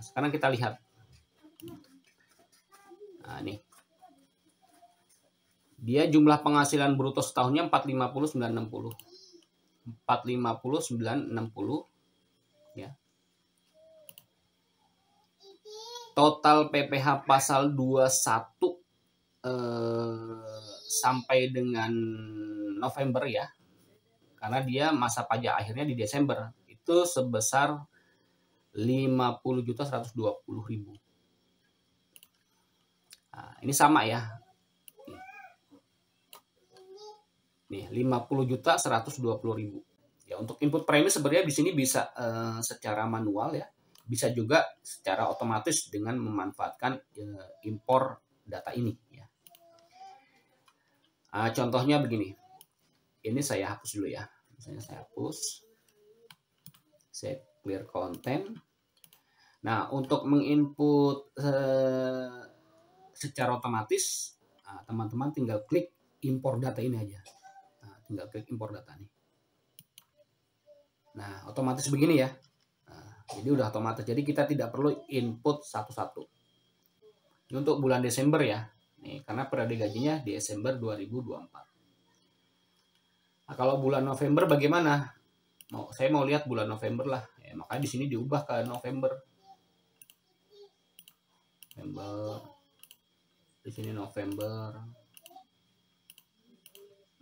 Nah, sekarang kita lihat. Nah, nih. Dia jumlah penghasilan bruto setahunnya 450.960. 450.960 ya. Total PPh pasal 21 sampai dengan November ya. Karena dia masa pajak akhirnya di Desember. Itu sebesar 50.120.000. Nah, ini sama ya. Nih, 50.120.000. Ya, untuk input premi sebenarnya di sini bisa secara manual ya. Bisa juga secara otomatis dengan memanfaatkan impor data ini ya. Contohnya begini. Ini saya hapus dulu ya. Misalnya saya hapus. Saya clear content. Nah, untuk menginput secara otomatis, teman-teman tinggal klik impor data ini aja. Tinggal klik impor data nih. Nah, otomatis begini ya. Jadi udah otomatis. Jadi kita tidak perlu input satu-satu. Ini untuk bulan Desember ya. Nih, karena periode gajinya di Desember 2024. Nah, kalau bulan November bagaimana? Saya mau lihat bulan November lah. Ya, makanya di sini diubah ke November. Di sini November.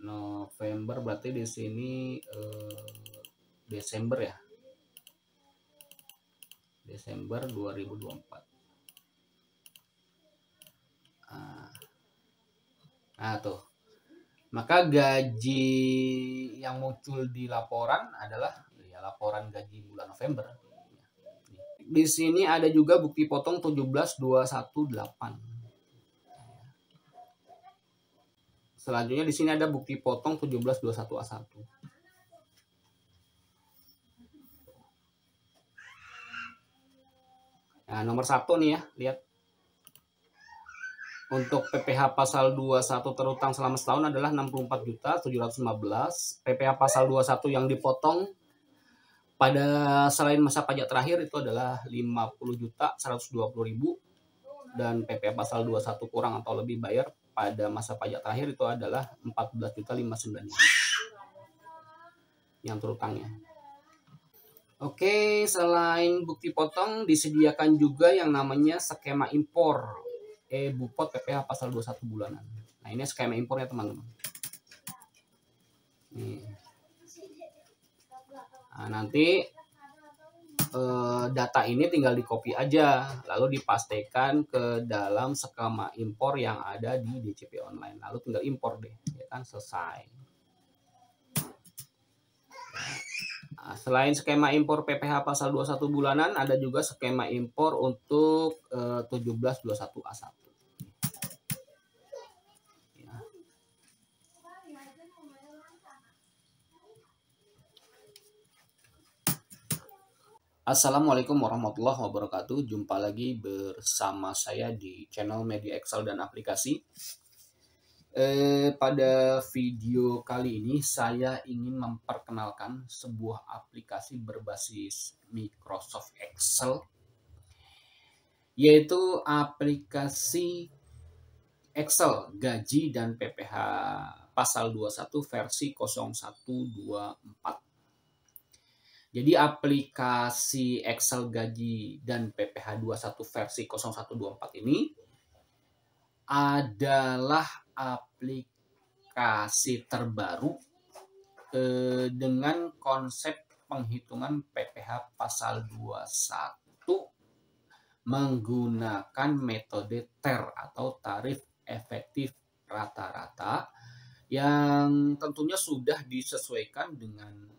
November berarti di sini Desember ya. Desember 2024. Nah tuh. Maka gaji yang muncul di laporan adalah ya, laporan gaji bulan November. Di sini ada juga bukti potong 17.218. Selanjutnya di sini ada bukti potong 17.21A1. Nah, nomor 1 nih ya, lihat. Untuk PPh pasal 21 terutang selama setahun adalah 64.715. PPh pasal 21 yang dipotong pada selain masa pajak terakhir itu adalah 50.120.000 dan PPh pasal 21 kurang atau lebih bayar pada masa pajak terakhir itu adalah 14.599 yang terutangnya. Oke, selain bukti potong disediakan juga yang namanya skema impor Bupot PPh pasal 21 bulanan. Nah, ini skema impornya teman-teman. Nah, nanti data ini tinggal di copy aja lalu dipastikan ke dalam skema impor yang ada di DCP online. Lalu tinggal impor deh, ya kan, selesai. Nah, selain skema impor PPh pasal 21 bulanan, ada juga skema impor untuk 17.21A1. Assalamualaikum warahmatullahi wabarakatuh. Jumpa lagi bersama saya di channel Media Excel dan Aplikasi. Pada video kali ini saya ingin memperkenalkan sebuah aplikasi berbasis Microsoft Excel, yaitu aplikasi Excel gaji dan PPh pasal 21 versi 0124. Jadi aplikasi Excel gaji dan PPh 21 versi 0124 ini adalah aplikasi terbaru dengan konsep penghitungan PPh pasal 21 menggunakan metode TER atau tarif efektif rata-rata yang tentunya sudah disesuaikan dengan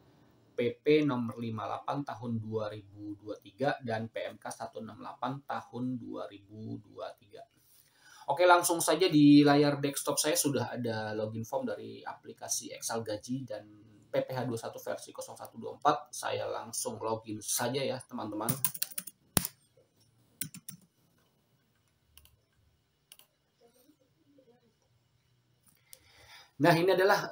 PP nomor 58 tahun 2023 dan PMK 168 tahun 2023. Oke, langsung saja di layar desktop saya sudah ada login form dari aplikasi Excel gaji dan PPh 21 versi 0124. Saya langsung login saja ya teman-teman. Nah, ini adalah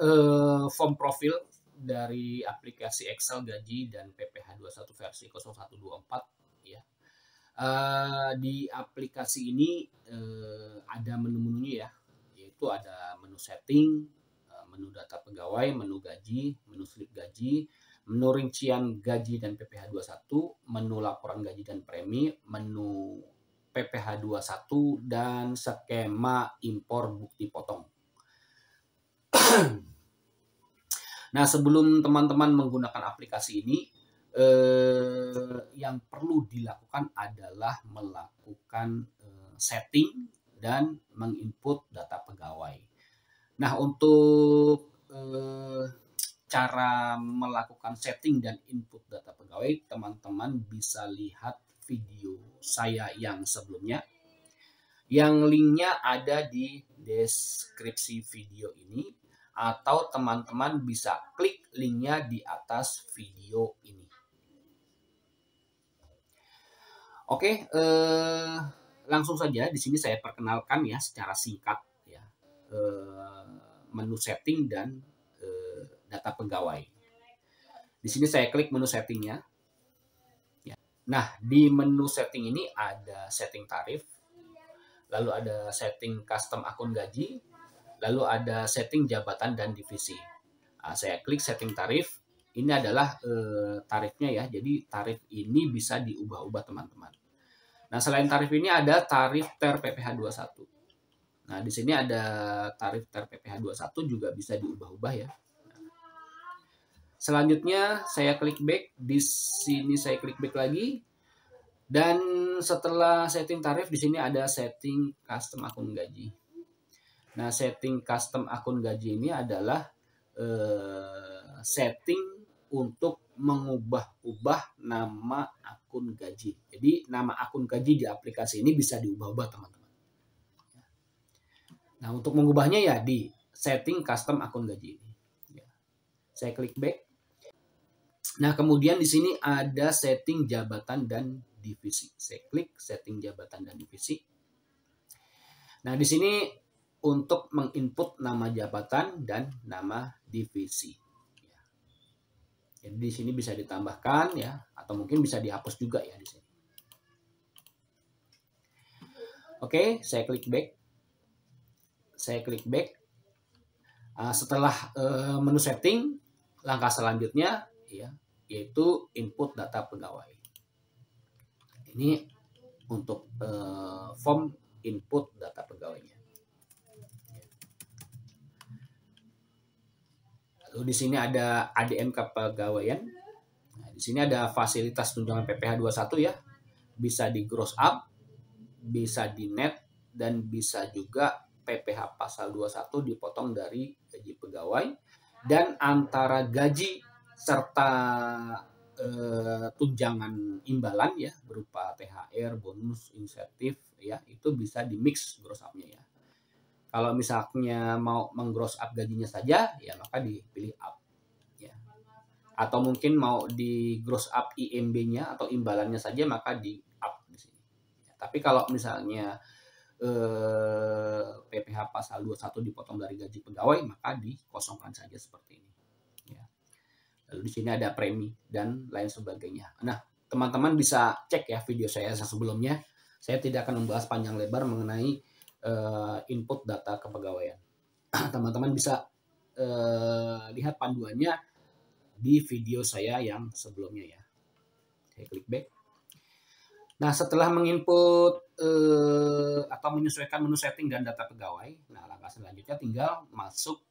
form profil dari aplikasi Excel gaji dan PPh 21 versi 0124 ya. Di aplikasi ini ada menu-menunya ya, yaitu ada menu setting, menu data pegawai, menu gaji, menu slip gaji, menu rincian gaji dan PPh 21, menu laporan gaji dan premi, menu PPh 21, dan skema impor bukti potong. Nah, sebelum teman-teman menggunakan aplikasi ini, yang perlu dilakukan adalah melakukan setting dan menginput data pegawai. Nah, untuk cara melakukan setting dan input data pegawai, teman-teman bisa lihat video saya yang sebelumnya, yang linknya ada di deskripsi video ini, atau teman-teman bisa klik linknya di atas video ini. Oke, langsung saja di sini saya perkenalkan ya secara singkat ya, menu setting dan data pegawai. Di sini saya klik menu settingnya. Nah, di menu setting ini ada setting tarif, lalu ada setting custom akun gaji, lalu ada setting jabatan dan divisi. Nah, saya klik setting tarif. Ini adalah tarifnya ya. Jadi tarif ini bisa diubah-ubah teman-teman. Nah, selain tarif ini ada tarif TER PPh 21. Nah, di sini ada tarif TER PPh 21 juga bisa diubah-ubah ya. Selanjutnya saya klik back. Di sini saya klik back lagi. Dan setelah setting tarif, di sini ada setting custom akun gaji. Nah, setting custom akun gaji ini adalah setting untuk mengubah-ubah nama akun gaji. Jadi nama akun gaji di aplikasi ini bisa diubah-ubah teman-teman. Nah, untuk mengubahnya ya di setting custom akun gaji ini. Saya klik back. Nah, kemudian di sini ada setting jabatan dan divisi. Saya klik setting jabatan dan divisi. Nah, di sini untuk menginput nama jabatan dan nama divisi. Jadi di sini bisa ditambahkan ya, atau mungkin bisa dihapus juga ya di sini. Oke, saya klik back. Saya klik back. Setelah menu setting, langkah selanjutnya ya, yaitu input data pegawai. Ini untuk form input data pegawainya. Lalu di sini ada ADM kepegawaian. Nah, di sini ada fasilitas tunjangan PPh 21 ya. Bisa di gross up, bisa di net, dan bisa juga PPh pasal 21 dipotong dari gaji pegawai, dan antara gaji serta tunjangan imbalan ya berupa THR, bonus, insentif ya, itu bisa di mix gross up-nya ya. Kalau misalnya mau menggross up gajinya saja, ya maka dipilih up. Ya. Atau mungkin mau di gross up IMB-nya atau imbalannya saja, maka di up di sini. Ya, tapi kalau misalnya PPh pasal 21 dipotong dari gaji pegawai, maka dikosongkan saja seperti ini. Ya. Lalu di sini ada premi dan lain sebagainya. Nah, teman-teman bisa cek ya video saya sebelumnya. Saya tidak akan membahas panjang lebar mengenai input data kepegawaian. Teman-teman bisa lihat panduannya di video saya yang sebelumnya ya. Saya klik back. Nah, setelah menginput atau menyesuaikan menu setting dan data pegawai, nah langkah selanjutnya tinggal masuk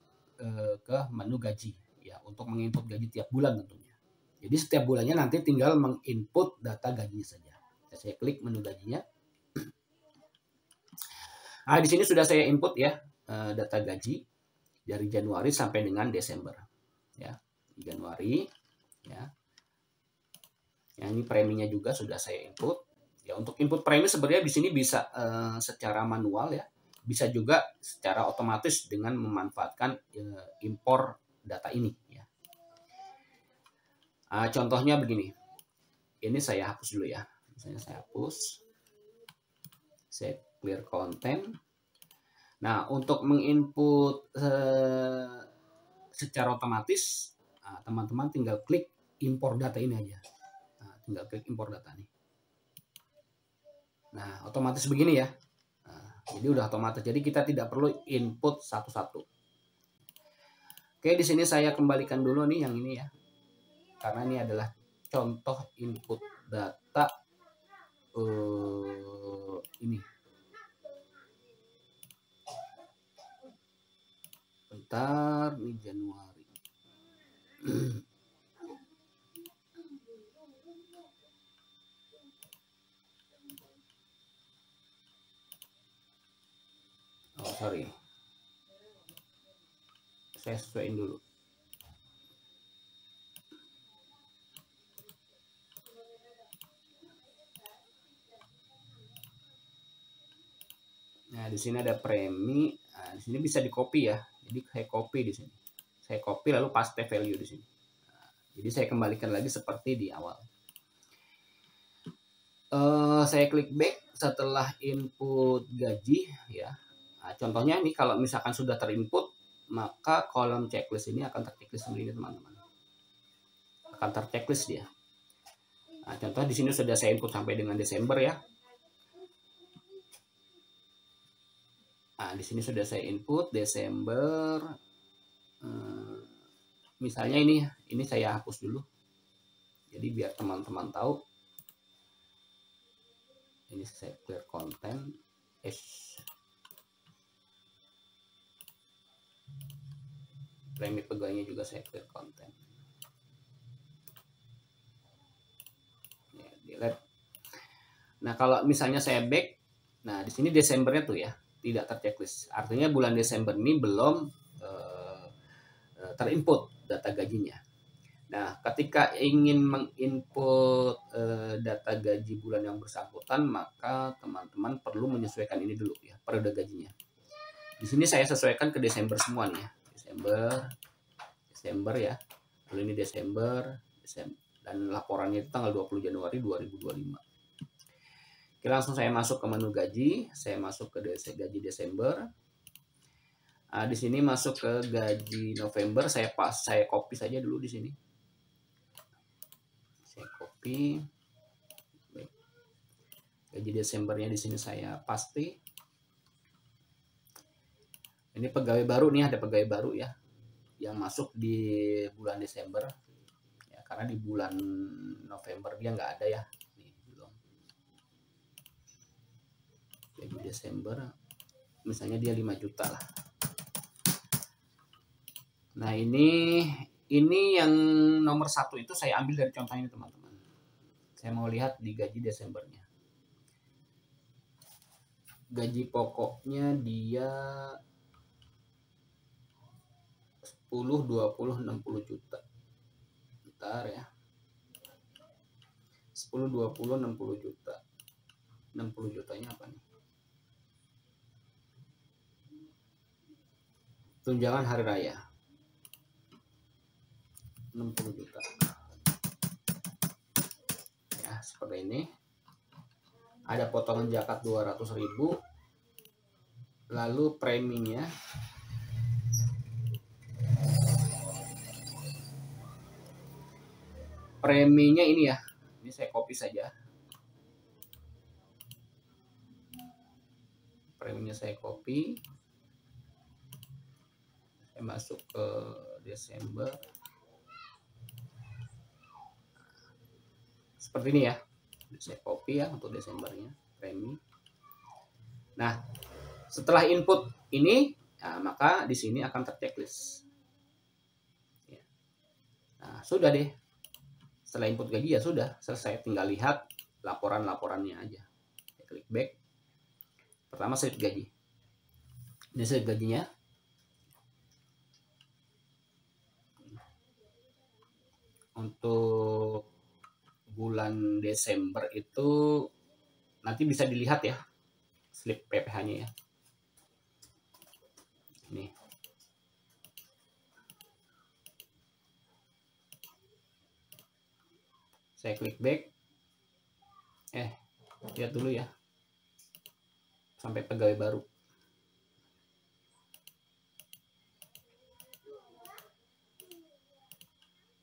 ke menu gaji ya, untuk menginput gaji tiap bulan tentunya. Jadi setiap bulannya nanti tinggal menginput data gajinya saja. Saya klik menu gajinya. Nah, di sini sudah saya input ya data gaji dari Januari sampai dengan Desember. Ya, Januari ya. Yang ini preminya juga sudah saya input. Ya, untuk input premi sebenarnya di sini bisa secara manual ya. Bisa juga secara otomatis dengan memanfaatkan impor data ini ya. Contohnya begini. Ini saya hapus dulu ya. Misalnya saya hapus. Saya clear content. Nah, untuk menginput secara otomatis, teman-teman tinggal klik impor data ini aja. Nah, tinggal klik impor data nih. Nah, otomatis begini ya. Nah, jadi udah otomatis. Jadi kita tidak perlu input satu-satu. Oke, di sini saya kembalikan dulu nih yang ini ya. Karena ini adalah contoh input data ini. Bentar, ini Januari. Oh, sorry. Saya sesuaiin dulu. Nah, di sini ada premi. Nah, di sini bisa di copy ya. Jadi saya copy di sini. Saya copy lalu paste value di sini. Nah, jadi saya kembalikan lagi seperti di awal. Saya klik back setelah input gaji ya. Nah, contohnya ini kalau misalkan sudah terinput, maka kolom checklist ini akan terchecklist sendiri teman-teman. Akan terchecklist dia. Nah, contoh di sini sudah saya input sampai dengan Desember ya. Nah, di sini sudah saya input Desember. Misalnya ini saya hapus dulu. Jadi biar teman-teman tahu. Ini saya clear content. Premi pegawainya juga saya clear content. Ya, delete. Nah, kalau misalnya saya back, nah di sini Desembernya tuh ya tidak terchecklist. Artinya bulan Desember ini belum terinput data gajinya. Nah, ketika ingin menginput data gaji bulan yang bersangkutan, maka teman-teman perlu menyesuaikan ini dulu ya, periode gajinya. Di sini saya sesuaikan ke Desember semua nih ya. Desember ya. Lalu ini Desember, dan laporannya itu tanggal 20 Januari 2025. Oke, langsung saya masuk ke menu gaji, saya masuk ke gaji Desember. Nah, di sini masuk ke gaji November, saya copy saja dulu di sini. Saya copy. Gaji Desembernya di sini saya paste. Ini pegawai baru nih, ada pegawai baru ya yang masuk di bulan Desember ya, karena di bulan November dia nggak ada ya. Nih, belum. Gaji Desember misalnya dia 5 juta lah. Nah, ini yang nomor 1 itu saya ambil dari contoh ini teman-teman. Saya mau lihat di gaji Desembernya. Gaji pokoknya dia 10, 20, 60 juta. Bentar ya. 10, 20, 60 juta. 60 jutanya apa nih? Tunjangan hari raya. 60 juta. Ya, seperti ini. Ada potongan zakat 200.000. Lalu preminya ini ya. Ini saya copy saja. Preminya saya copy. Saya masuk ke Desember. Seperti ini ya. Saya copy ya untuk Desembernya, premi. Nah, setelah input ini, nah, maka di sini akan terchecklist. Ya. Nah, sudah deh. Setelah input gaji ya sudah selesai. Tinggal lihat laporan-laporannya aja. Saya klik back. Pertama slip gaji. Ini slip gajinya. Untuk bulan Desember itu nanti bisa dilihat ya slip PPh-nya ya. Ini. Saya klik back. Lihat dulu ya. Sampai pegawai baru.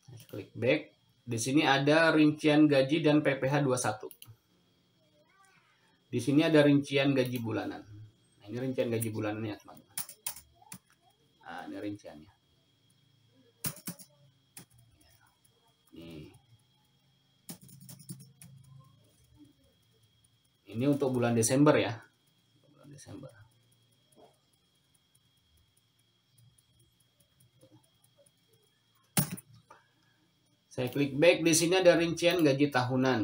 Saya klik back. Di sini ada rincian gaji dan PPh 21. Di sini ada rincian gaji bulanan. Nah, ini rincian gaji bulanannya, teman-teman. Nah, ini rinciannya. Nih. Ini untuk bulan Desember ya. Bulan Desember. Saya klik back, di sini ada rincian gaji tahunan.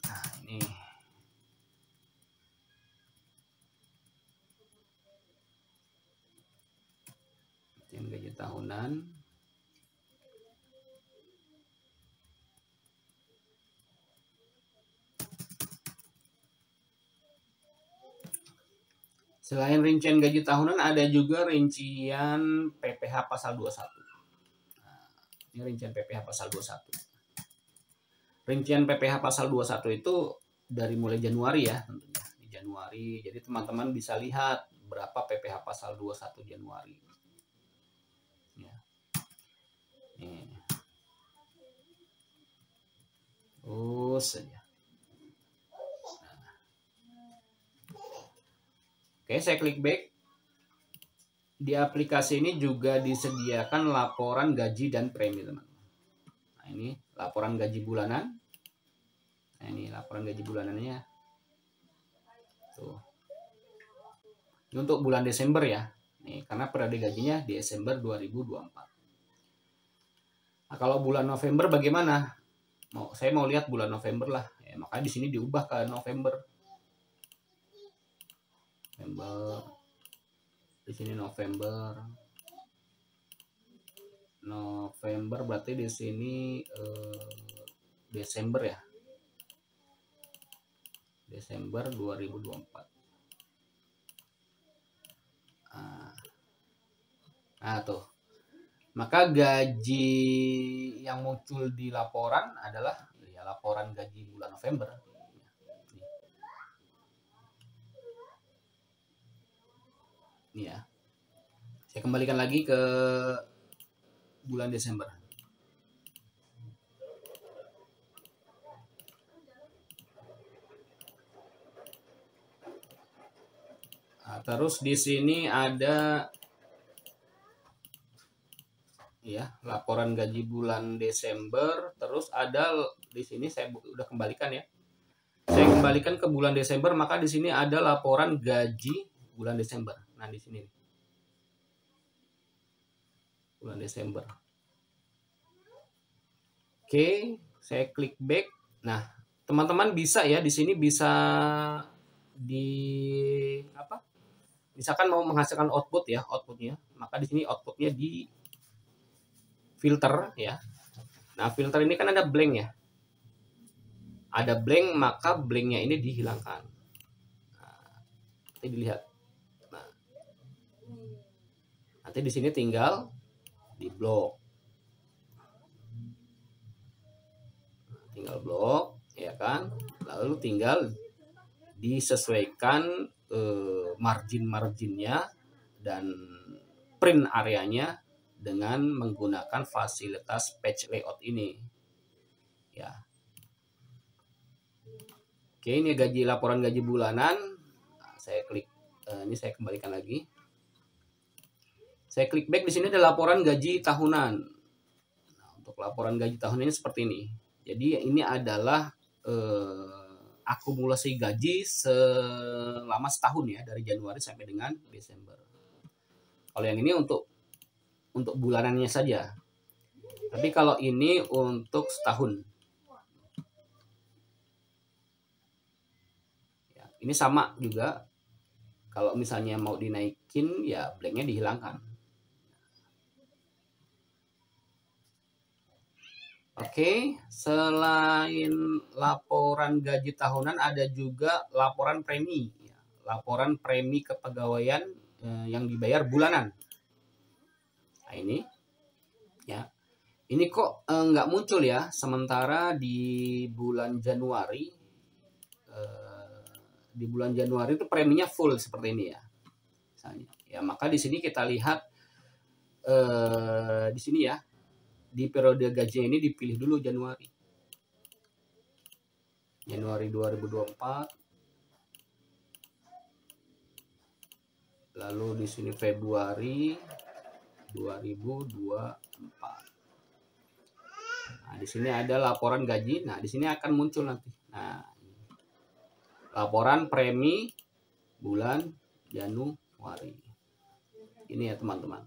Nah, ini. Rincian gaji tahunan. Selain rincian gaji tahunan, ada juga rincian PPh pasal 21. Nah, ini rincian PPh pasal 21. Rincian PPh pasal 21 itu dari mulai Januari ya, tentunya. Di Januari, jadi teman-teman bisa lihat berapa PPh pasal 21 Januari. Ya. Nih. Terus saja. Oke, saya klik back. Di aplikasi ini juga disediakan laporan gaji dan premi, teman-teman. Nah, ini laporan gaji bulanan. Nah, ini laporan gaji bulanannya. Tuh. Ini untuk bulan Desember ya. Nih, karena periode gajinya di Desember 2024. Nah, kalau bulan November bagaimana? Saya mau lihat bulan November lah. Ya, makanya di sini diubah ke November. Di sini November berarti di sini Desember ya, Desember 2024. Nah tuh, maka gaji yang muncul di laporan adalah ya laporan gaji bulan November. Ini ya. Saya kembalikan lagi ke bulan Desember. Nah, terus di sini ada ya laporan gaji bulan Desember. Terus ada di sini saya udah kembalikan ya. Saya kembalikan ke bulan Desember, maka di sini ada laporan gaji bulan Desember. Nah, di sini bulan Desember. Oke, saya klik back. Nah, teman-teman bisa ya di sini bisa misalkan mau menghasilkan output ya, outputnya, maka di sini outputnya di filter ya. Nah, filter ini kan ada blank ya. Ada blank, maka blanknya ini dihilangkan. Nah, nanti dilihat. Nah, nanti di sini tinggal di blok. Tinggal blok, ya kan? Lalu tinggal disesuaikan margin-marginnya dan print areanya dengan menggunakan fasilitas page layout ini. Ya. Oke, ini laporan gaji bulanan. Nah, saya klik ini saya kembalikan lagi. Saya klik back, di sini ada laporan gaji tahunan. Nah, untuk laporan gaji tahunan ini seperti ini. Jadi ini adalah akumulasi gaji selama setahun ya, dari Januari sampai dengan Desember. Kalau yang ini untuk bulanannya saja. Tapi kalau ini untuk setahun. Ini sama juga, kalau misalnya mau dinaikin ya blanknya dihilangkan. Oke, selain laporan gaji tahunan ada juga laporan premi, laporan premi kepegawaian yang dibayar bulanan. Nah, ini ya, ini kok nggak muncul ya, sementara di bulan Januari itu preminya full seperti ini ya, misalnya. Ya, maka di sini kita lihat di sini ya, di periode gaji ini dipilih dulu Januari 2024. Lalu di sini Februari 2024. Nah, di sini ada laporan gaji. Nah, di sini akan muncul nanti. Nah, laporan premi bulan Januari. Ini ya, teman-teman.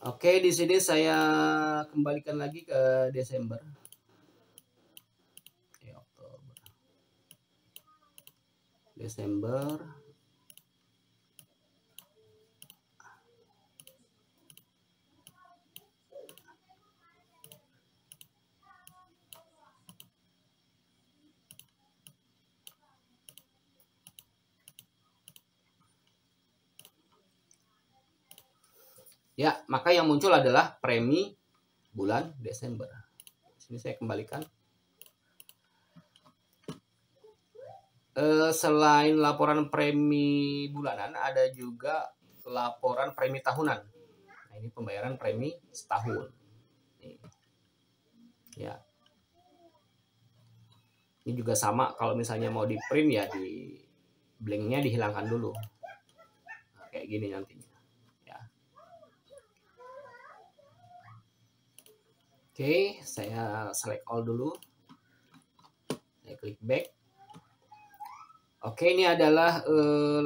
Oke, di sini saya kembalikan lagi ke Desember. Oktober. Desember. Ya, maka yang muncul adalah premi bulan Desember. Sini saya kembalikan. Selain laporan premi bulanan, ada juga laporan premi tahunan. Nah, ini pembayaran premi setahun. Ya. Ini juga sama, kalau misalnya mau di print ya di blanknya dihilangkan dulu. Nah, kayak gini nantinya. Ya. Oke, saya select all dulu. Saya klik back. Oke, ini adalah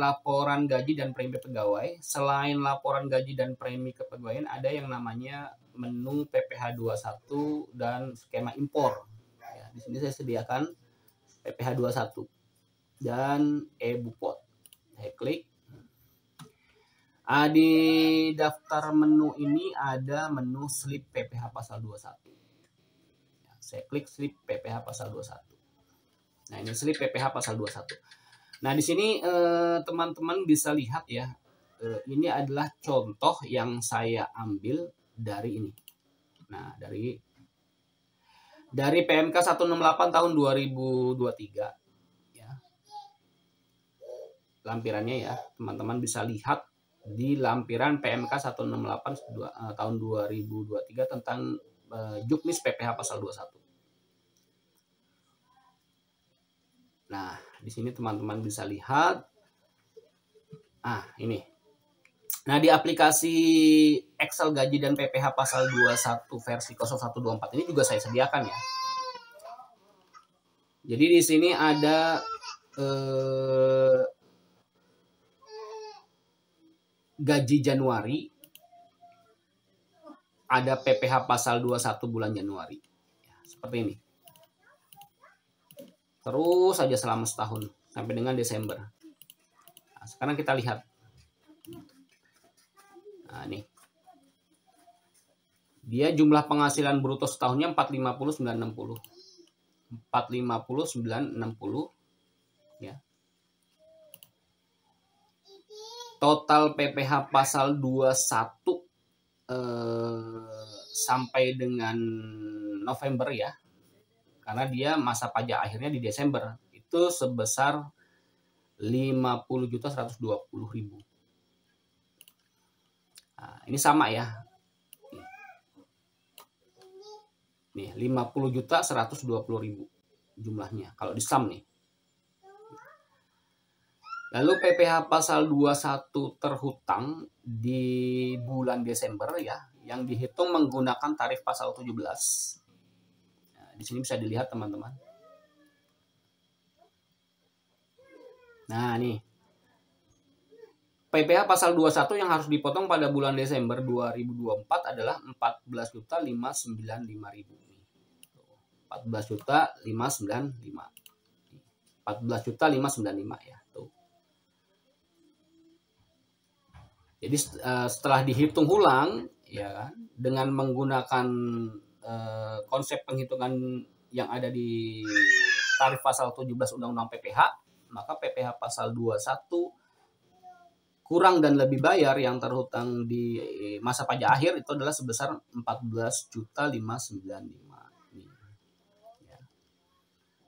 laporan gaji dan premi pegawai. Selain laporan gaji dan premi kepegawaian, ada yang namanya menu PPh 21 dan skema impor. Ya, di sini saya sediakan PPh 21 dan e-bupot. Saya klik. Di daftar menu ini ada menu slip PPh pasal 21. Ya, saya klik slip PPh pasal 21. Nah, ini slip PPh pasal 21. Nah, di sini teman-teman bisa lihat ya, ini adalah contoh yang saya ambil dari ini. Nah, dari PMK 168 tahun 2023 ya. Lampirannya ya, teman-teman bisa lihat di lampiran PMK 168 tahun 2023 tentang Juknis PPh pasal 21. Nah, di sini teman-teman bisa lihat. Ini. Nah, di aplikasi Excel gaji dan PPh pasal 21 versi 0124 ini juga saya sediakan ya. Jadi di sini ada gaji Januari, ada PPh pasal 21 bulan Januari. Ya, seperti ini. Terus saja selama setahun sampai dengan Desember. Nah, sekarang kita lihat. Nah, nih. Dia jumlah penghasilan bruto setahunnya 450.960. 450.960 ya. Total PPh pasal 21 sampai dengan November ya. Karena dia masa pajak akhirnya di Desember, itu sebesar 50.120.000. Nah, ini sama ya. Nih, 50.120.000 jumlahnya kalau di sum nih. Lalu PPh pasal 21 terhutang di bulan Desember ya, yang dihitung menggunakan tarif pasal 17. Di sini bisa dilihat teman-teman. Nah, nih. PPh pasal 21 yang harus dipotong pada bulan Desember 2024 adalah 14.595.000. 14.595. 14.595 ya. Tuh. Jadi setelah dihitung ulang ya kan, dengan menggunakan konsep penghitungan yang ada di tarif pasal 17 Undang-Undang PPh, maka PPh pasal 21 kurang dan lebih bayar yang terhutang di masa pajak akhir itu adalah sebesar 14.595. Ya.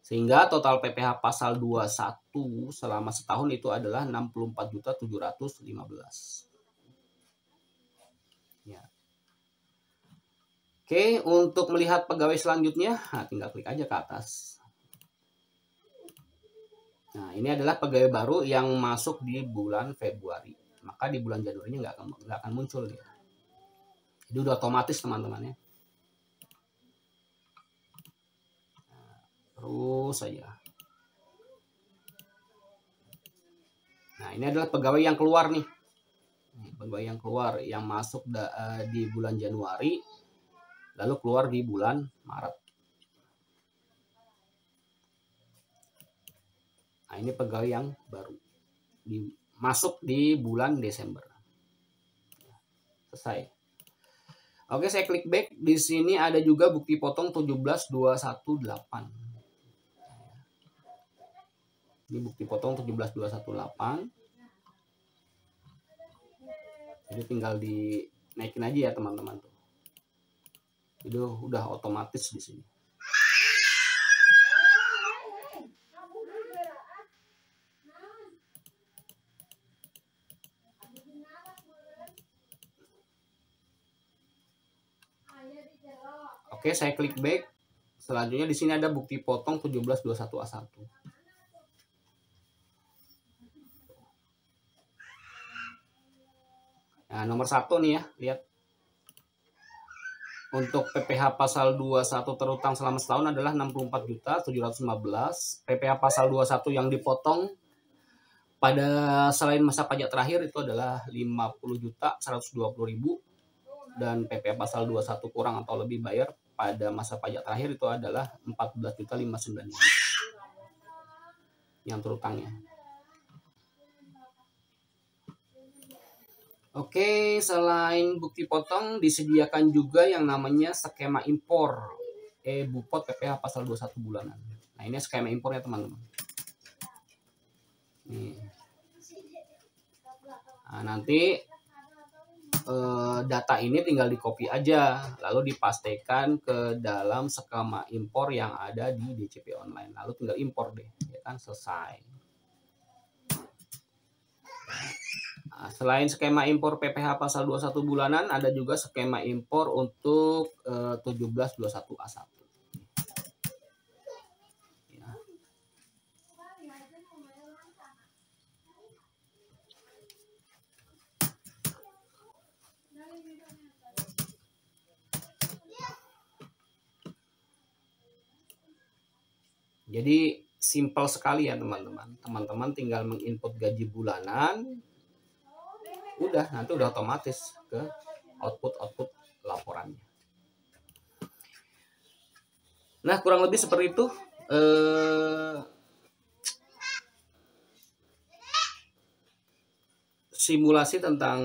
Sehingga total PPh pasal 21 selama setahun itu adalah 64.715. Ya. Oke, untuk melihat pegawai selanjutnya, tinggal klik aja ke atas. Nah, ini adalah pegawai baru yang masuk di bulan Februari. Maka di bulan Januarinya nggak akan muncul dia. Jadi udah otomatis teman-teman ya. Terus saja. Nah, ini adalah pegawai yang keluar nih. Pegawai yang keluar yang masuk di bulan Januari lalu keluar di bulan Maret. Nah, ini pegawai yang baru masuk di bulan Desember. Selesai. Oke, saya klik back. Di sini ada juga bukti potong 17218. Ini bukti potong 17218. Jadi tinggal dinaikin aja ya teman-teman tuh. Itu udah otomatis di sini. Oke, saya klik back. Selanjutnya di sini ada bukti potong 1721A1. Nah, nomor 1 nih ya, lihat. Untuk PPh pasal 21 terutang selama setahun adalah 64.715. PPh pasal 21 yang dipotong pada selain masa pajak terakhir itu adalah 50.120.000 dan PPh pasal 21 kurang atau lebih bayar pada masa pajak terakhir itu adalah 14.595 yang terutangnya. Oke, selain bukti potong disediakan juga yang namanya skema impor Bupot PPh pasal 21 bulanan. Nah, ini skema impornya teman-teman. Nih. Nah, nanti data ini tinggal di copy aja lalu dipastikan ke dalam skema impor yang ada di DCP online, lalu tinggal impor deh ya kan, selesai. Nah, selain skema impor PPh pasal 21 bulanan ada juga skema impor untuk 1721A1 ya. Jadi simpel sekali ya teman-teman. Teman-teman tinggal menginput gaji bulanan, udah nanti udah otomatis ke output laporannya. Nah, kurang lebih seperti itu. Simulasi tentang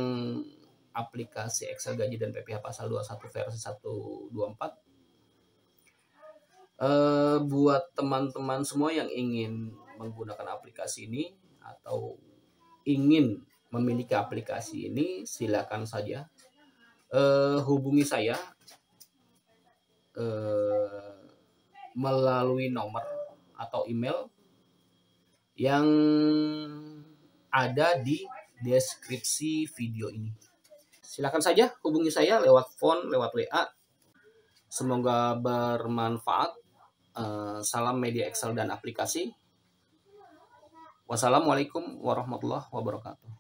aplikasi Excel gaji dan PPh pasal 21 versi 124. Buat teman-teman semua yang ingin menggunakan aplikasi ini atau ingin memiliki aplikasi ini, silakan saja hubungi saya melalui nomor atau email yang ada di deskripsi video ini. Silakan saja hubungi saya lewat phone, lewat WA. Semoga bermanfaat. Salam media Excel dan aplikasi. Wassalamualaikum warahmatullahi wabarakatuh.